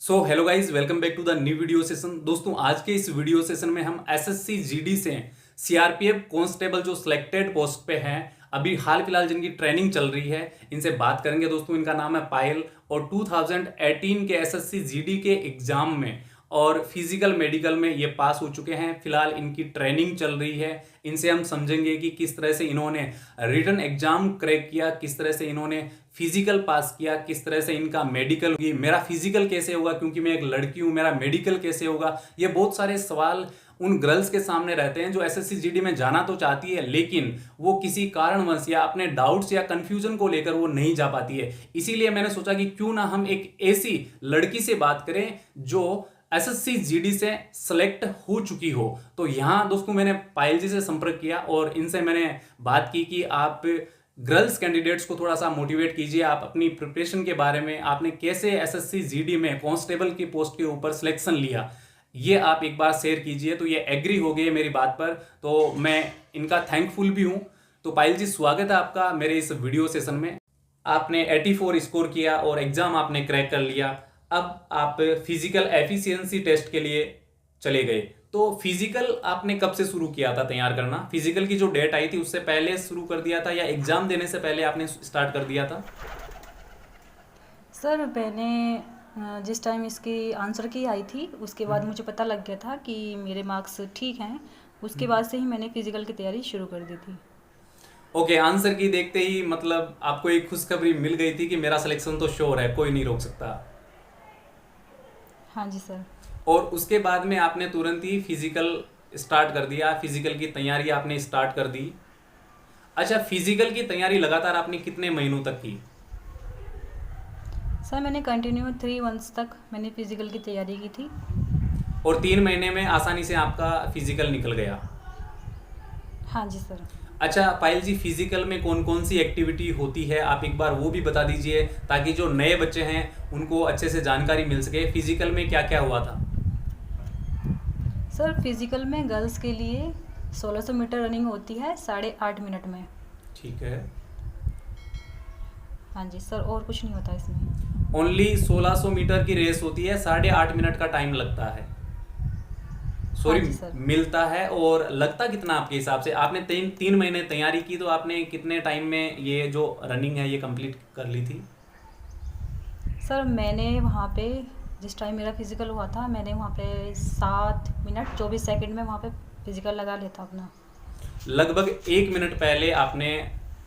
So hello guys, welcome back to the new video session. दोस्तों, आज के इस वीडियो सेशन में हम एसएससी जीडी से सीआरपीएफ कांस्टेबल जो सिलेक्टेड पोस्ट पे हैं, अभी हाल फिलहाल जिनकी ट्रेनिंग चल रही है, इनसे बात करेंगे। दोस्तों, इनका नाम है पायल और 2018 के एसएससी जीडी के एग्जाम में और फिजिकल मेडिकल में ये पास हो चुके हैं। फिलहाल इनकी ट्रेनिंग चल रही है। इनसे हम समझेंगे कि किस तरह से इन्होंने रिटन एग्जाम क्रैक किया, किस तरह से इन्होंने फिजिकल पास किया, किस तरह से इनका मेडिकल, मेरा फिजिकल कैसे होगा क्योंकि मैं एक लड़की हूं, मेरा मेडिकल कैसे होगा। ये बहुत सारे सवाल उन गर्ल्स के सामने रहते हैं जो एसएससी जीडी में जाना तो चाहती है, लेकिन वो किसी कारणवश या अपने डाउट्स या कंफ्यूजन को लेकर वो नहीं जा पाती है। इसीलिए मैंने सोचा कि क्यों ना हम एक ऐसी लड़की से बात करें जो एसएससी जीडी से सिलेक्ट हो चुकी हो। तो यहां दोस्तों मैंने पायल जी से संपर्क किया और इनसे मैंने बात की कि आप गर्ल्स कैंडिडेट्स को थोड़ा सा मोटिवेट कीजिए, आप अपनी प्रिपरेशन के बारे में, आपने कैसे एसएससी जीडी में कांस्टेबल की पोस्ट के ऊपर सिलेक्शन लिया, ये आप एक बार शेयर कीजिए। तो ये एग्री हो गए मेरी बात पर, तो मैं इनका थैंकफुल भी हूं। तो पायल जी, स्वागत है आपका मेरे इस वीडियो सेशन में। आपने 84 स्कोर किया और एग्जाम आपने क्रैक कर लिया। अब आप फिजिकल एफिशिएंसी टेस्ट के लिए चले गए। तो फिजिकल आपने कब से शुरू किया था तैयार करना? फिजिकल की जो डेट आई थी उससे पहले शुरू कर दिया था या एग्जाम देने से पहले आपने स्टार्ट कर दिया था? सर मैंने जिस टाइम इसकी आंसर की आई थी उसके बाद मुझे पता लग गया था कि मेरे मार्क्स ठीक हैं। उसके बाद से ही मैंने फिजिकल की तैयारी शुरू कर दी थी। ओके, आंसर की देखते ही मतलब आपको एक खुशखबरी मिल गई थी कि मेरा सिलेक्शन तो श्योर है, कोई नहीं रोक सकता। हाँ जी सर। और उसके बाद में आपने तुरंत ही फिजिकल स्टार्ट कर दिया, फिजिकल की तैयारी आपने स्टार्ट कर दी। अच्छा, फिजिकल की तैयारी लगातार आपने कितने महीनों तक की? सर मैंने कंटिन्यू 3 मंथ्स तक मैंने फिजिकल की तैयारी की थी। और 3 महीने में आसानी से आपका फिजिकल निकल गया? हाँ जी सर। अच्छा पायल जी, फिजिकल में कौन कौन सी एक्टिविटी होती है, आप एक बार वो भी बता दीजिए ताकि जो नए बच्चे हैं उनको अच्छे से जानकारी मिल सके। फिजिकल में क्या क्या हुआ था? सर फिजिकल में गर्ल्स के लिए 1600 मीटर रनिंग होती है 8.5 मिनट में। ठीक है। हाँ जी सर, और कुछ नहीं होता इसमें। ओनली 1600 मीटर की रेस होती है, 8.5 मिनट का टाइम लगता है। हाँ सॉरी, जी सर। मिलता है। और लगता कितना आपके हिसाब से? आपने 3 महीने तैयारी की, तो आपने कितने टाइम में ये जो रनिंग है ये कंप्लीट कर ली थी? सर मैंने वहाँ पे जिस टाइम मेरा फिजिकल हुआ था मैंने वहाँ पे 7 मिनट 24 सेकंड में वहाँ पे फिजिकल लगा लिया था अपना। लगभग 1 मिनट पहले आपने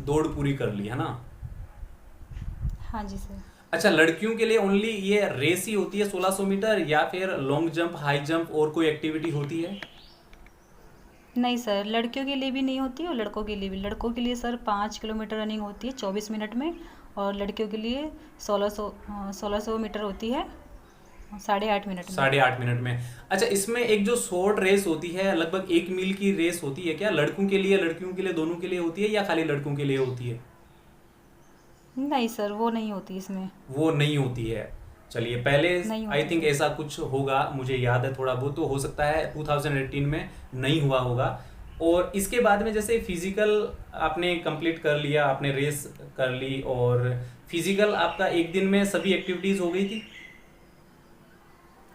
दौड़ पूरी कर ली है ना? हाँ जी सर। अच्छा, लड़कियों के लिए ओनली ये रेस ही होती है 1600 मीटर या फिर लॉन्ग जंप, हाई जंप और कोई एक्टिविटी होती है? नहीं सर, लड़कियों के लिए भी नहीं होती और लड़कों के लिए भी। लड़कों के लिए सर 5 किलोमीटर रनिंग होती है 24 मिनट में और लड़कियों के लिए 1600 मीटर होती है 8.5 मिनट में। 8.5 मिनट में। अच्छा, इसमें एक जो शॉर्ट रेस होती है लगभग 1 मील की रेस होती है, क्या लड़कों के लिए, लड़कियों के लिए, दोनों के लिए होती है या खाली लड़कों के लिए होती है? नहीं सर, वो नहीं होती इसमें। वो नहीं होती है। चलिए, पहले नहीं आई होती थिंक सर। ऐसा कुछ होगा, मुझे याद है थोड़ा बहुत, तो हो सकता है 2018 में नहीं हुआ होगा। और इसके बाद में जैसे फिजिकल आपने कंप्लीट कर लिया, आपने रेस कर ली और फिजिकल आपका एक दिन में सभी एक्टिविटीज हो गई थी?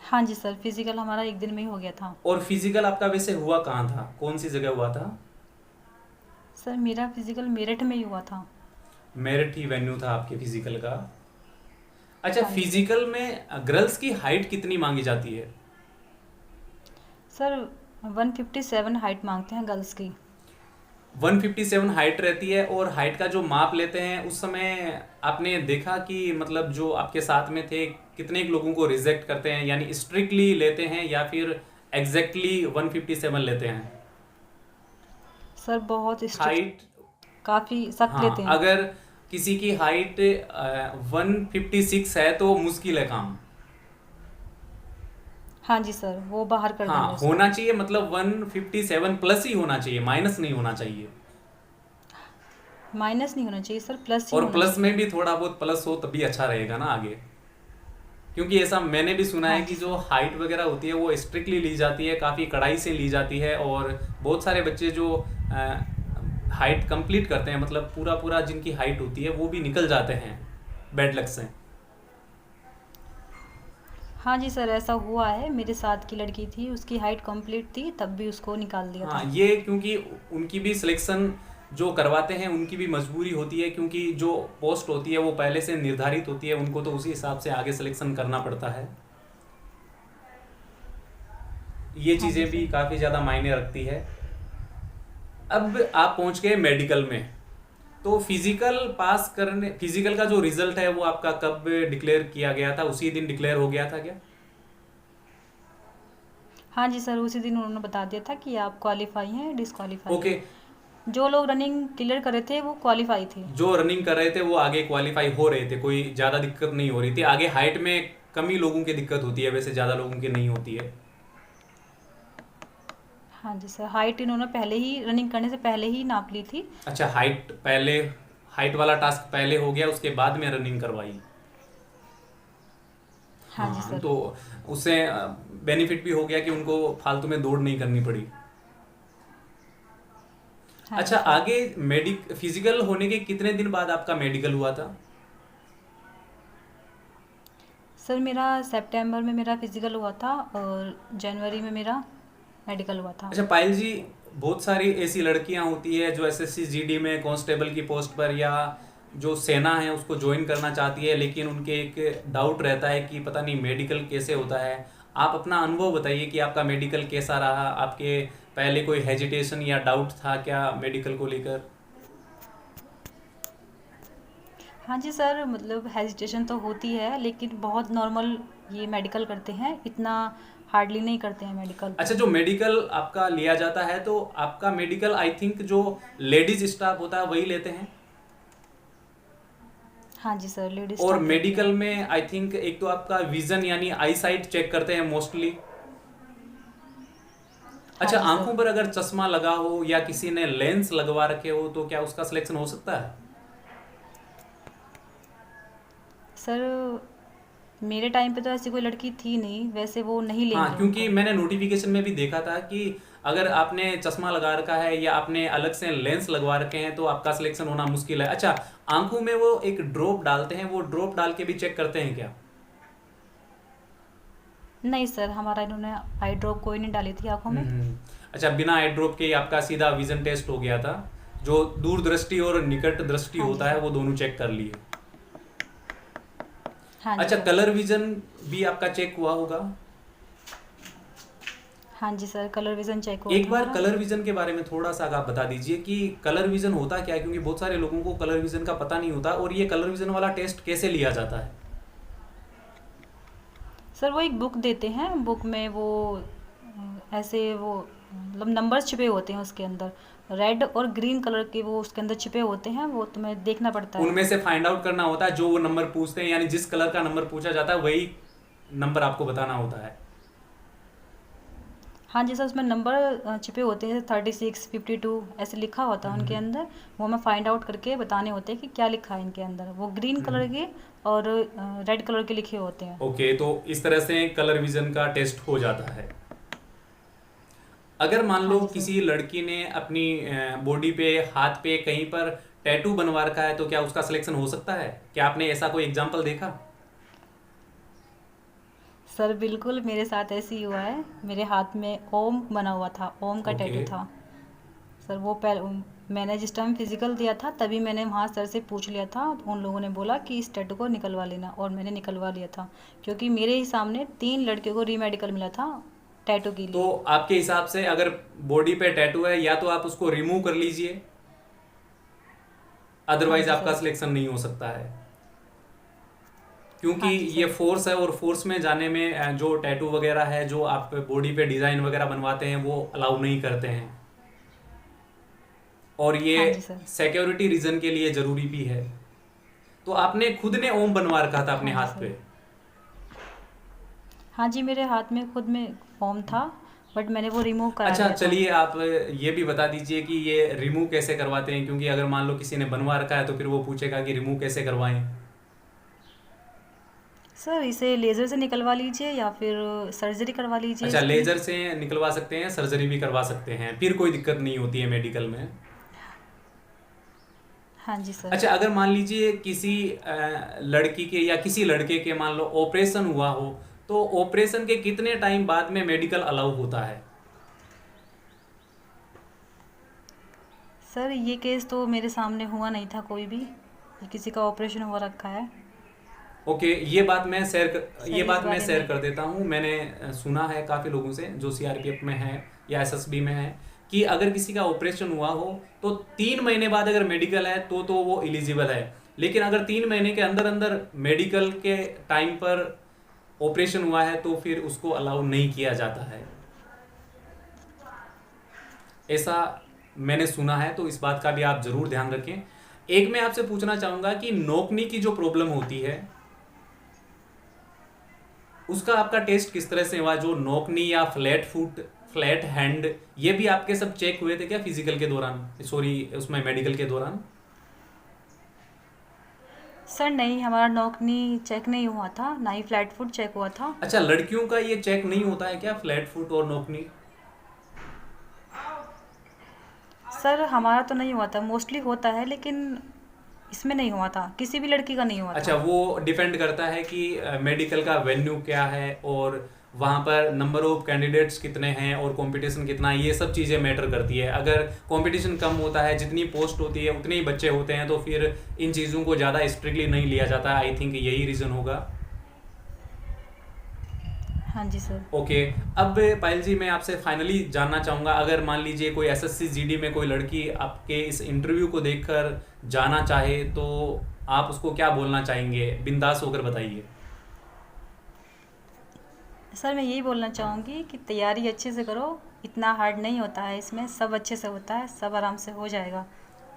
हाँ जी सर, फिजिकल हमारा एक दिन में ही हो गया था। और फिजिकल आपका वैसे हुआ कहाँ था, कौन सी जगह हुआ था? सर मेरा फिजिकल मेरठ में ही हुआ था। मेरिट ही वेन्यू था आपके फिजिकल का। अच्छा, हाँ जी सर। फिजिकल में गर्ल्स की हाइट कितनी मांगी जाती है? सर 157 हाइट मांगते हैं गर्ल्स की। 157 हाइट रहती है। और हाइट का जो माप लेते हैं उस समय आपने देखा कि मतलब जो आपके साथ में थे कितने लोगों को रिजेक्ट करते हैं, यानी स्ट्रिक्टली लेते हैं या फिर एग्जैक्टली 157 लेते हैं? सर बहुत स्ट्रिक्ट, हाइट, काफ़ी सख्त हाँ, लेते हैं। अगर किसी की हाइट 156 है तो मुश्किल है काम। हाँ जी सर, वो बाहर कर हाँ, देंगे उसको। होना चाहिए, मतलब 157 प्लस ही होना चाहिए, माइनस नहीं होना चाहिए। माइनस नहीं होना चाहिए सर, प्लस ही और होना प्लस में चाहिए। भी थोड़ा बहुत प्लस हो तभी अच्छा रहेगा ना आगे। क्योंकि ऐसा मैंने भी सुना है हाँ कि जी जो सर। हाइट वगैरह होती है वो स्ट्रिक्टली ली जाती है, काफ़ी कड़ाई से ली जाती है। और बहुत सारे बच्चे जो हाइट कंप्लीट करते हैं, मतलब पूरा पूरा जिनकी हाइट होती है वो भी निकल जाते हैं बैड लक से। हाँ जी सर, ऐसा हुआ है। मेरे साथ की लड़की थी, उसकी हाइट कंप्लीट थी, तब भी उसको निकाल दिया हाँ, था। ये क्योंकि उनकी भी सिलेक्शन जो करवाते हैं उनकी भी मजबूरी होती है, क्योंकि जो पोस्ट होती है वो पहले से निर्धारित होती है, उनको तो उसी हिसाब से आगे सिलेक्शन करना पड़ता है। ये हाँ जी चीज़ें भी सर। काफ़ी ज़्यादा मायने रखती है। अब आप पहुंच गए मेडिकल में, तो फिजिकल का जो रिजल्ट है वो आपका कब डिक्लेयर किया गया था? उसी दिन डिक्लेयर हो गया था क्या? हाँ जी सर, उसी दिन उन्होंने बता दिया था कि आप क्वालिफाई हैं, डिस्क्वालीफाई ओके। हैं। जो लोग रनिंग क्लियर कर रहे थे वो क्वालिफाई थे। जो रनिंग कर रहे थे वो आगे क्वालिफाई हो रहे थे, कोई ज़्यादा दिक्कत नहीं हो रही थी। आगे हाइट में कम ही लोगों की दिक्कत होती है, वैसे ज़्यादा लोगों की नहीं होती है। हाँ जी सर, हाइट इन्होंने पहले ही रनिंग करने से पहले ही नाप ली थी। अच्छा, हाइट वाला टास्क पहले हो गया, उसके बाद में रनिंग करवाई। हाँ जी हाँ, सर। तो उससे बेनिफिट भी हो गया कि उनको फालतू में दौड़ नहीं करनी पड़ी। हाँ जी अच्छा, सर। आगे फिजिकल होने के कितने दिन बाद आपका मेडिकल हुआ था? सर मेरा सितंबर में मेरा फिजिकल हुआ था और जनवरी में मेरा मेडिकल हुआ था। अच्छा पायल जी, बहुत सारी ऐसी लड़कियां होती है जो एसएससी जीडी में कांस्टेबल की पोस्ट पर या जो सेना है उसको ज्वाइन करना चाहती है, लेकिन उनके एक डाउट रहता है कि पता नहीं मेडिकल कैसे होता है। आप अपना अनुभव बताइए कि आपका मेडिकल कैसा रहा, आपके पहले कोई हेजिटेशन या डाउट था क्या मेडिकल को लेकर? हाँ जी सर, मतलब हेजिटेशन तो होती है, लेकिन बहुत नॉर्मल ये मेडिकल करते हैं, इतना हार्डली नहीं करते हैं मेडिकल। अच्छा, जो मेडिकल आपका लिया जाता है तो आपका मेडिकल आई थिंक जो लेडीज स्टाफ होता है वही लेते हैं। हाँ जी सर, लेडीज और स्टाफ लेती मेडिकल है। में आई थिंक एक तो आपका विजन यानी आई साइट चेक करते हैं मोस्टली। हाँ अच्छा, जी सर। आंखों पर अगर चश्मा लगा हो या किसी ने लेंस लगवा रखे हो तो क्या उसका सिलेक्शन हो सकता है? सर मेरे टाइम पे तो ऐसी कोई लड़की थी नहीं, वैसे वो नहीं हाँ, लेंगे क्योंकि उनको। मैंने नोटिफिकेशन में भी देखा था कि अगर आपने चश्मा लगा रखा है या आपने अलग से लेंस लगवा रखे हैं तो आपका सिलेक्शन होना मुश्किल है। अच्छा, आंखों में वो एक ड्रॉप डालते हैं, वो ड्रॉप डाल के भी चेक करते हैं क्या? नहीं सर, हमारा इन्होंने आई ड्रॉप कोई नहीं डाली थी आंखों में। अच्छा, बिना आई ड्रॉप के ही आपका सीधा विजन टेस्ट हो गया था, जो दूर दृष्टि और निकट दृष्टि हाँ जी होता है सर। वो दोनों चेक कर लिए। हाँ जी अच्छा, सर। कलर विजन भी आपका चेक हुआ होगा। हाँ जी सर, कलर विज़न चेक हुआ एक था बार हमारा। कलर विजन के बारे में थोड़ा सा आप बता दीजिए कि कलर विजन होता क्या है, क्योंकि बहुत सारे लोगों को कलर विजन का पता नहीं होता, और ये कलर विजन वाला टेस्ट कैसे लिया जाता है? सर वो एक बुक देते हैं, बुक में वो ऐसे वो मतलब नंबर्स छुपे होते हैं उसके अंदर, रेड और ग्रीन कलर के वो उसके अंदर छुपे होते हैं, वो तुम्हें देखना पड़ता है। उनमें से फाइंड आउट करना होता है जो वो नंबर पूछते हैं, यानी जिस कलर का नंबर पूछा जाता है वही नंबर आपको बताना होता है। हाँ जी सर, उसमें नंबर छिपे होते हैं, 36 52 ऐसे लिखा होता है उनके अंदर। वो हमें फाइंड आउट करके बताने होते हैं कि क्या लिखा है इनके अंदर। वो ग्रीन कलर के और रेड कलर के लिखे होते हैं। ओके, तो इस तरह से कलर विजन का टेस्ट हो जाता है। अगर मान हाँ लो जी सर। किसी लड़की ने अपनी बॉडी पे, हाथ पे कहीं पर टैटू बनवा रखा है तो क्या उसका सिलेक्शन हो सकता है? क्या आपने ऐसा कोई एग्जाम्पल देखा? सर बिल्कुल मेरे साथ ऐसे ही हुआ है। मेरे हाथ में ओम बना हुआ था, ओम का ओके। टैटू था। सर वो मैंने जिस टाइम फिजिकल दिया था तभी मैंने वहाँ सर से पूछ लिया था, उन लोगों ने बोला कि इस टैटू को निकलवा लेना, और मैंने निकलवा लिया था, क्योंकि मेरे ही सामने 3 लड़कियों को रीमेडिकल मिला था टैटू के तो लिए। आपके हिसाब से अगर बॉडी पे टैटू है या तो आप उसको रिमूव कर लीजिए, हाँ अदरवाइज जी आपका सर। सिलेक्शन नहीं हो सकता है, क्योंकि हाँ जी ये सर। फोर्स है और फोर्स में जाने में जो टैटू वगैरह है जो आप बॉडी पे डिजाइन वगैरह बनवाते हैं वो अलाउ नहीं करते हैं, और ये हाँ जी सर। सिक्योरिटी रीजन के लिए जरूरी भी है। तो आपने खुद ने ओम बनवा रखा था अपने हाँ जी हाथ सर। पे? हाँ जी, मेरे हाथ में खुद में ओम था, बट मैंने वो रिमूव करा अच्छा, लिया था। चलिए आप ये भी बता दीजिए कि ये रिमूव कैसे करवाते हैं, क्योंकि अगर मान लो किसी ने बनवा रखा है तो फिर वो पूछेगा कि रिमूव कैसे करवाएं। सर इसे लेज़र से निकलवा लीजिए या फिर सर्जरी करवा लीजिए अच्छा, इसकी। लेजर से निकलवा सकते हैं, सर्जरी भी करवा सकते हैं, फिर कोई दिक्कत नहीं होती है मेडिकल में। हाँ जी सर। अच्छा, अगर मान लीजिए किसी लड़की के या किसी लड़के के मान लो ऑपरेशन हुआ हो तो ऑपरेशन के कितने टाइम बाद में मेडिकल अलाउ होता है? सर ये केस तो मेरे सामने हुआ नहीं था कोई भी कि किसी का ऑपरेशन हो रखा है। ओके, ये बात मैं सर इस बारे शेयर में कर देता हूँ। मैंने सुना है काफ़ी लोगों से जो सीआरपीएफ में है या एसएसबी में है कि अगर किसी का ऑपरेशन हुआ हो तो 3 महीने बाद अगर मेडिकल है तो वो एलिजिबल है। लेकिन अगर 3 महीने के अंदर अंदर मेडिकल के टाइम पर ऑपरेशन हुआ है तो फिर उसको अलाउ नहीं किया जाता है, ऐसा मैंने सुना है। तो इस बात का भी आप जरूर ध्यान रखें। एक मैं आपसे पूछना चाहूंगा कि नोकनी की जो प्रॉब्लम होती है उसका आपका टेस्ट किस तरह से हुआ? जो नोकनी या फ्लैट फुट, फ्लैट हैंड, ये भी आपके सब चेक हुए थे क्या फिजिकल के दौरान, सॉरी उसमें मेडिकल के दौरान? सर नहीं, हमारा नॉकनी चेक नहीं हुआ था, ना ही फ्लैट फुट चेक हुआ था। अच्छा, लड़कियों का ये चेक नहीं होता है क्या, फ्लैट फुट और नोकनी? सर हमारा तो नहीं हुआ था, मोस्टली होता है लेकिन इसमें नहीं हुआ था, किसी भी लड़की का नहीं हुआ अच्छा, था। वो डिपेंड करता है कि मेडिकल का वेन्यू क्या है और वहाँ पर नंबर ऑफ कैंडिडेट्स कितने हैं और कंपटीशन कितना है, ये सब चीज़ें मैटर करती है। अगर कंपटीशन कम होता है, जितनी पोस्ट होती है उतने ही बच्चे होते हैं, तो फिर इन चीज़ों को ज़्यादा स्ट्रिक्टली नहीं लिया जाता। आई थिंक यही रीज़न होगा। हाँ जी सर। ओके, अब पायल जी मैं आपसे फाइनली जानना चाहूँगा, अगर मान लीजिए कोई एसएससी जीडी में कोई लड़की आपके इस इंटरव्यू को देखकर जाना चाहे तो आप उसको क्या बोलना चाहेंगे? बिंदास होकर बताइए। सर मैं यही बोलना चाहूँगी कि तैयारी अच्छे से करो, इतना हार्ड नहीं होता है, इसमें सब अच्छे से होता है, सब आराम से हो जाएगा।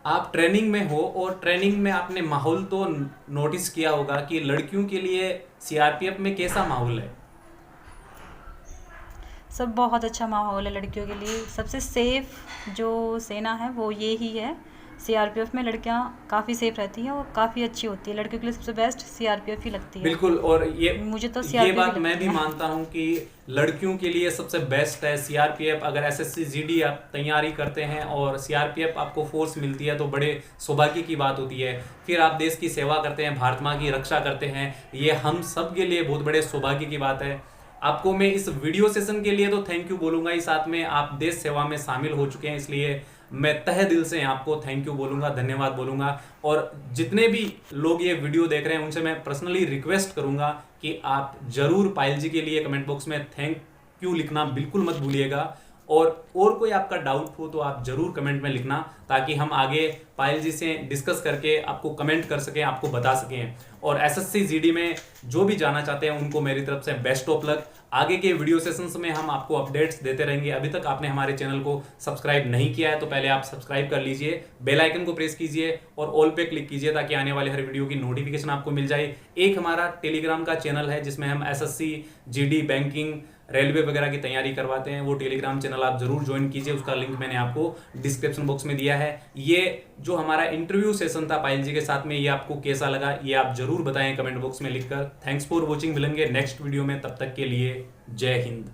आप ट्रेनिंग में हो और ट्रेनिंग में आपने माहौल तो नोटिस किया होगा कि लड़कियों के लिए सीआरपीएफ में कैसा माहौल है? सब बहुत अच्छा माहौल है लड़कियों के लिए, सबसे सेफ़ जो सेना है वो ये ही है। सीआरपीएफ में लड़कियां काफ़ी सेफ रहती हैं और काफ़ी अच्छी होती है, लड़कियों के लिए सबसे बेस्ट सीआरपीएफ ही लगती है। बिल्कुल, और मुझे तो ये सीआरपीएफ बात ही मैं लगती भी है। मानता हूं कि लड़कियों के लिए सबसे बेस्ट है सीआरपीएफ। अगर एसएससी जीडी आप तैयारी करते हैं और सीआरपीएफ आपको फोर्स मिलती है तो बड़े सौभाग्य की बात होती है। फिर आप देश की सेवा करते हैं, भारत माँ की रक्षा करते हैं, ये हम सब के लिए बहुत बड़े सौभाग्य की बात है। आपको मैं इस वीडियो सेशन के लिए तो थैंक यू बोलूंगा ही, साथ में आप देश सेवा में शामिल हो चुके हैं, इसलिए मैं तहे दिल से आपको थैंक यू बोलूंगा, धन्यवाद बोलूंगा। और जितने भी लोग ये वीडियो देख रहे हैं उनसे मैं पर्सनली रिक्वेस्ट करूंगा कि आप जरूर पायल जी के लिए कमेंट बॉक्स में थैंक यू लिखना बिल्कुल मत भूलिएगा। और कोई आपका डाउट हो तो आप जरूर कमेंट में लिखना, ताकि हम आगे पायल जी से डिस्कस करके आपको कमेंट कर सकें, आपको बता सकें। और एसएससी जीडी में जो भी जाना चाहते हैं उनको मेरी तरफ से बेस्ट ऑफ लक। आगे के वीडियो सेशंस में हम आपको अपडेट्स देते रहेंगे। अभी तक आपने हमारे चैनल को सब्सक्राइब नहीं किया है तो पहले आप सब्सक्राइब कर लीजिए, बेल आइकन को प्रेस कीजिए और ऑल पे क्लिक कीजिए ताकि आने वाले हर वीडियो की नोटिफिकेशन आपको मिल जाए। एक हमारा टेलीग्राम का चैनल है जिसमें हम एसएससी जीडी, बैंकिंग, रेलवे वगैरह की तैयारी करवाते हैं, वो टेलीग्राम चैनल आप जरूर ज्वाइन कीजिए, उसका लिंक मैंने आपको डिस्क्रिप्शन बॉक्स में दिया है। ये जो हमारा इंटरव्यू सेशन था पायल जी के साथ में, ये आपको कैसा लगा ये आप जरूर बताएं कमेंट बॉक्स में लिखकर। थैंक्स फॉर वॉचिंग, मिलेंगे नेक्स्ट वीडियो में, तब तक के लिए जय हिंद।